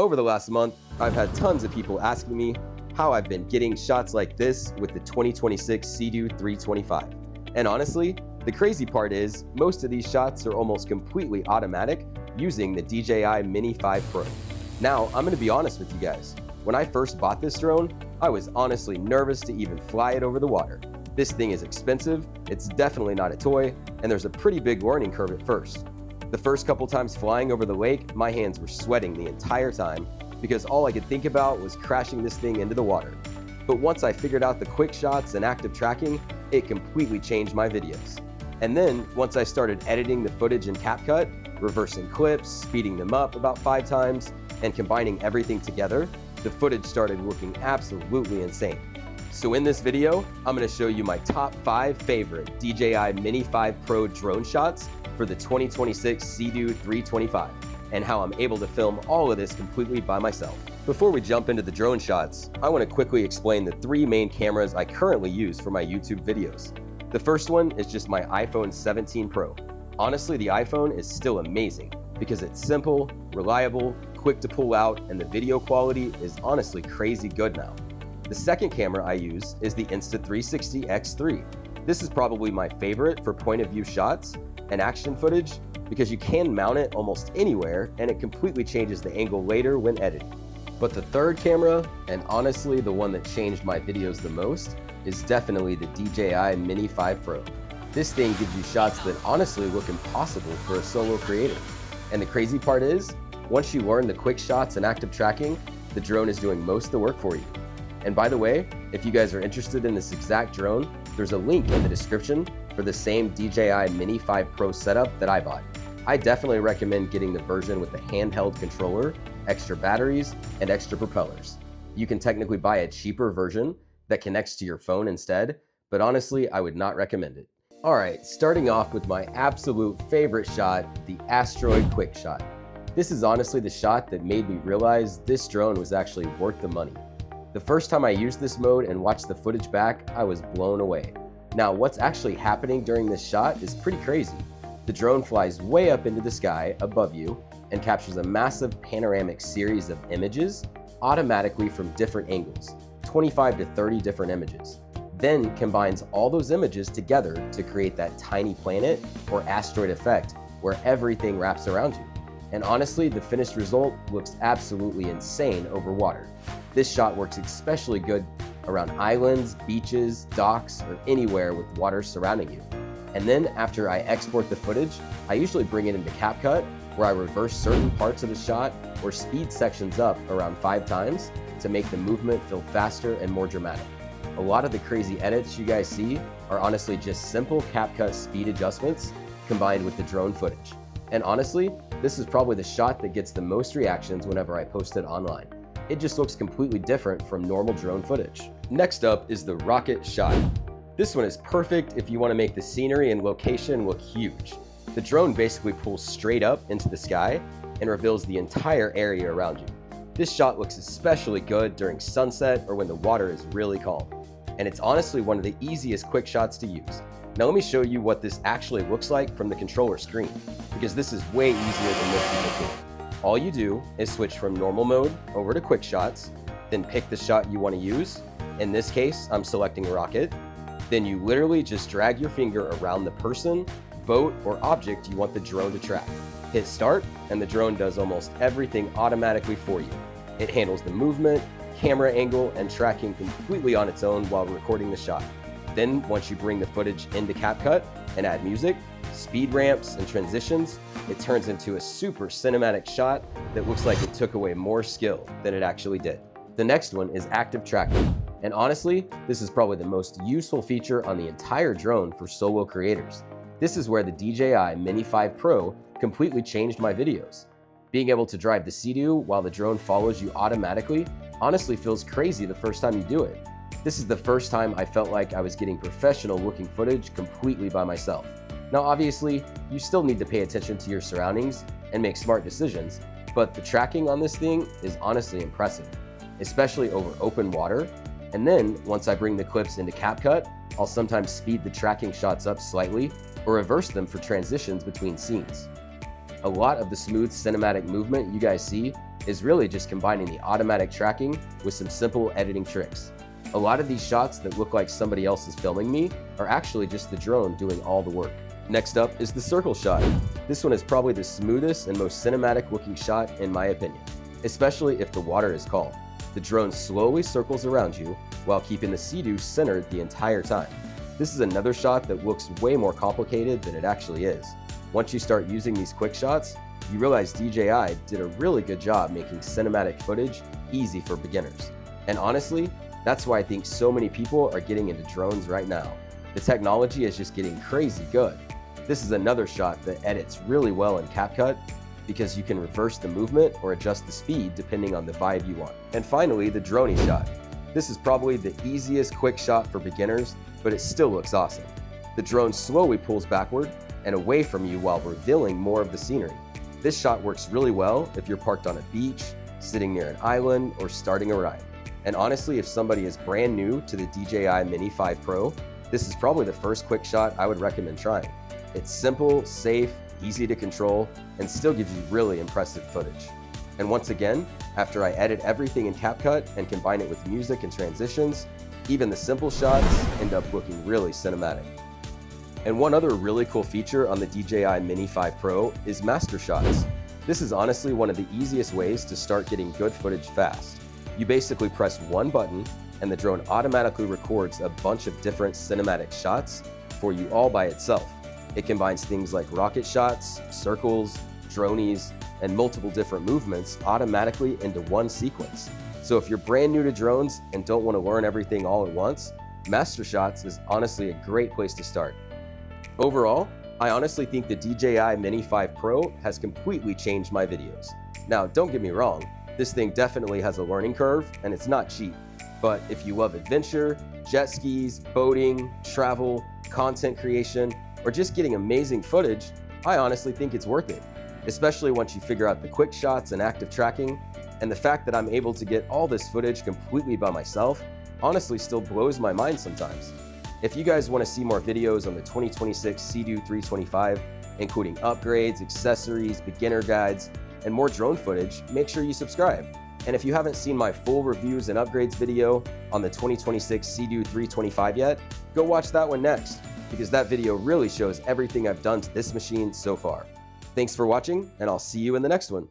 Over the last month, I've had tons of people asking me how I've been getting shots like this with the 2026 Sea-Doo 325. And honestly, the crazy part is most of these shots are almost completely automatic using the DJI Mini 5 Pro. Now, I'm gonna be honest with you guys. When I first bought this drone, I was honestly nervous to even fly it over the water. This thing is expensive, it's definitely not a toy, and there's a pretty big learning curve at first. The first couple times flying over the lake, my hands were sweating the entire time because all I could think about was crashing this thing into the water. But once I figured out the QuickShots and active tracking, it completely changed my videos. And then, once I started editing the footage in CapCut, reversing clips, speeding them up about 5 times, and combining everything together, the footage started looking absolutely insane. So in this video, I'm gonna show you my top 5 favorite DJI Mini 5 Pro drone shots for the 2026 Sea-Doo 325, and how I'm able to film all of this completely by myself. Before we jump into the drone shots, I want to quickly explain the 3 main cameras I currently use for my YouTube videos. The first one is just my iPhone 17 Pro. Honestly, the iPhone is still amazing because it's simple, reliable, quick to pull out, and the video quality is honestly crazy good now. The second camera I use is the Insta360 X3. This is probably my favorite for point of view shots and action footage because you can mount it almost anywhere and it completely changes the angle later when editing. But the third camera, and honestly the one that changed my videos the most, is definitely the DJI Mini 5 Pro. This thing gives you shots that honestly look impossible for a solo creator. And the crazy part is, once you learn the quick shots and active tracking, the drone is doing most of the work for you. And by the way, if you guys are interested in this exact drone, there's a link in the description for the same DJI Mini 5 Pro setup that I bought. I definitely recommend getting the version with the handheld controller, extra batteries, and extra propellers. You can technically buy a cheaper version that connects to your phone instead, but honestly, I would not recommend it. All right, starting off with my absolute favorite shot, the Asteroid Quick Shot. This is honestly the shot that made me realize this drone was actually worth the money. The first time I used this mode and watched the footage back, I was blown away. Now, what's actually happening during this shot is pretty crazy. The drone flies way up into the sky above you and captures a massive panoramic series of images automatically from different angles, 25 to 30 different images. Then combines all those images together to create that tiny planet or asteroid effect where everything wraps around you. And honestly, the finished result looks absolutely insane over water. This shot works especially good around islands, beaches, docks, or anywhere with water surrounding you. And then after I export the footage, I usually bring it into CapCut, where I reverse certain parts of the shot or speed sections up around 5 times to make the movement feel faster and more dramatic. A lot of the crazy edits you guys see are honestly just simple CapCut speed adjustments combined with the drone footage. And honestly, this is probably the shot that gets the most reactions whenever I post it online. It just looks completely different from normal drone footage. Next up is the rocket shot. This one is perfect if you want to make the scenery and location look huge. The drone basically pulls straight up into the sky and reveals the entire area around you. This shot looks especially good during sunset or when the water is really calm. And it's honestly one of the easiest quick shots to use. Now let me show you what this actually looks like from the controller screen, because this is way easier than most people think. All you do is switch from normal mode over to quick shots, then pick the shot you want to use. In this case, I'm selecting rocket. Then you literally just drag your finger around the person, boat, or object you want the drone to track. Hit start, and the drone does almost everything automatically for you. It handles the movement, camera angle, and tracking completely on its own while recording the shot. Then, once you bring the footage into CapCut and add music, speed ramps, and transitions, it turns into a super cinematic shot that looks like it took away more skill than it actually did. The next one is active tracking. And honestly, this is probably the most useful feature on the entire drone for solo creators. This is where the DJI Mini 5 Pro completely changed my videos. Being able to drive the Sea-Doo while the drone follows you automatically honestly feels crazy the first time you do it. This is the first time I felt like I was getting professional looking footage completely by myself. Now obviously, you still need to pay attention to your surroundings and make smart decisions, but the tracking on this thing is honestly impressive, especially over open water. And then once I bring the clips into CapCut, I'll sometimes speed the tracking shots up slightly or reverse them for transitions between scenes. A lot of the smooth cinematic movement you guys see is really just combining the automatic tracking with some simple editing tricks. A lot of these shots that look like somebody else is filming me are actually just the drone doing all the work. Next up is the circle shot. This one is probably the smoothest and most cinematic looking shot in my opinion, especially if the water is calm. The drone slowly circles around you while keeping the Sea-Doo centered the entire time. This is another shot that looks way more complicated than it actually is. Once you start using these quick shots, you realize DJI did a really good job making cinematic footage easy for beginners. And honestly, that's why I think so many people are getting into drones right now. The technology is just getting crazy good. This is another shot that edits really well in CapCut because you can reverse the movement or adjust the speed depending on the vibe you want. And finally, the Dronie shot. This is probably the easiest quick shot for beginners, but it still looks awesome. The drone slowly pulls backward and away from you while revealing more of the scenery. This shot works really well if you're parked on a beach, sitting near an island, or starting a ride. And honestly, if somebody is brand new to the DJI Mini 5 Pro, this is probably the first quick shot I would recommend trying. It's simple, safe, easy to control, and still gives you really impressive footage. And once again, after I edit everything in CapCut and combine it with music and transitions, even the simple shots end up looking really cinematic. And one other really cool feature on the DJI Mini 5 Pro is MasterShots. This is honestly one of the easiest ways to start getting good footage fast. You basically press one button and the drone automatically records a bunch of different cinematic shots for you all by itself. It combines things like rocket shots, circles, dronies, and multiple different movements automatically into one sequence. So if you're brand new to drones and don't want to learn everything all at once, MasterShots is honestly a great place to start. Overall, I honestly think the DJI Mini 5 Pro has completely changed my videos. Now, don't get me wrong, this thing definitely has a learning curve and it's not cheap. But if you love adventure, jet skis, boating, travel, content creation, or just getting amazing footage, I honestly think it's worth it. Especially once you figure out the quick shots and active tracking, and the fact that I'm able to get all this footage completely by myself honestly still blows my mind sometimes. If you guys want to see more videos on the 2026 Sea-Doo 325, including upgrades, accessories, beginner guides, and more drone footage, make sure you subscribe. And if you haven't seen my full reviews and upgrades video on the 2026 Sea-Doo 325 yet, go watch that one next, because that video really shows everything I've done to this machine so far. Thanks for watching, and I'll see you in the next one.